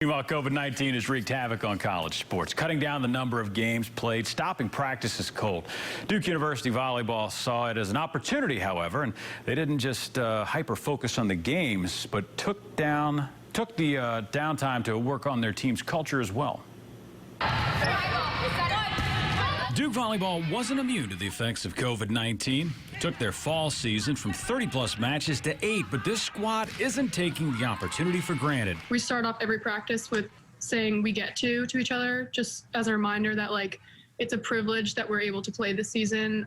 Meanwhile, COVID-19 has wreaked havoc on college sports, cutting down the number of games played, stopping practices cold. Duke University volleyball saw it as an opportunity, however, and they didn't just hyper-focus on the games, but took the downtime to work on their team's culture as well. Duke volleyball wasn't immune to the effects of COVID-19. It took their fall season from 30-plus matches to 8, but this squad isn't taking the opportunity for granted. We start off every practice with saying we get to each other, just as a reminder that, like, it's a privilege that we're able to play this season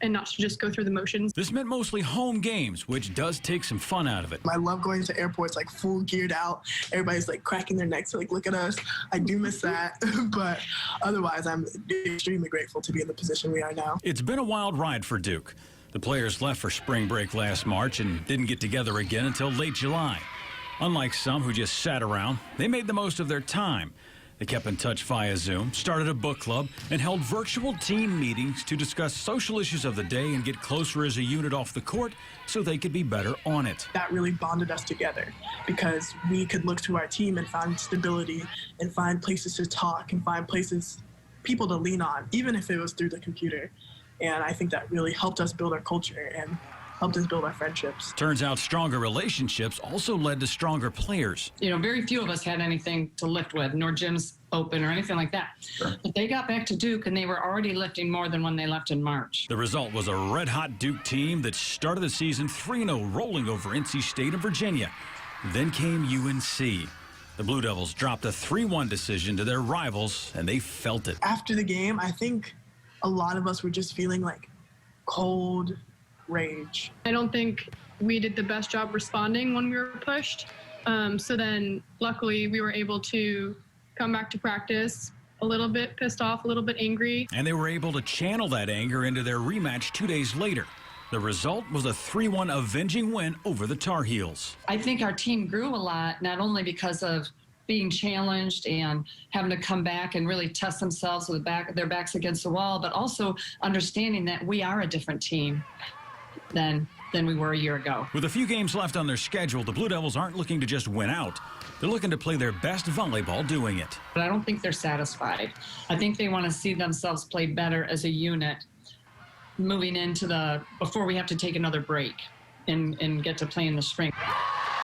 and not to just go through the motions. This meant mostly home games, which does take some fun out of it. I love going to airports, like, full geared out. Everybody's, like, cracking their necks, like, look at us. I do miss that. But otherwise, I'm extremely grateful to be in the position we are now. It's been a wild ride for Duke. The players left for spring break last March and didn't get together again until late July. Unlike some who just sat around, they made the most of their time. They kept in touch via Zoom, started a book club, and held virtual team meetings to discuss social issues of the day and get closer as a unit off the court so they could be better on it. That really bonded us together because we could look to our team and find stability and find places to talk and find people to lean on, even if it was through the computer. And I think that really helped us build our culture and helped us build our friendships. Turns out stronger relationships also led to stronger players. You know, very few of us had anything to lift with, nor gyms open or anything like that. Sure. But they got back to Duke and they were already lifting more than when they left in March. The result was a red-hot Duke team that started the season 3-0, rolling over NC State and Virginia. Then came UNC. The Blue Devils dropped a 3-1 decision to their rivals, and they felt it. After the game, I think a lot of us were just feeling like cold rage. I don't think we did the best job responding when we were pushed. So then, luckily, we were able to come back to practice a little bit pissed off, a little bit angry. And they were able to channel that anger into their rematch 2 days later. The result was a 3-1 avenging win over the Tar Heels. I think our team grew a lot, not only because of being challenged and having to come back and really test themselves with their backs against the wall, but also understanding that we are a different team than we were a year ago. With a few games left on their schedule, the Blue Devils aren't looking to just win out. They're looking to play their best volleyball doing it. But I don't think they're satisfied. I think they want to see themselves play better as a unit moving into before we have to take another break and get to play in the spring.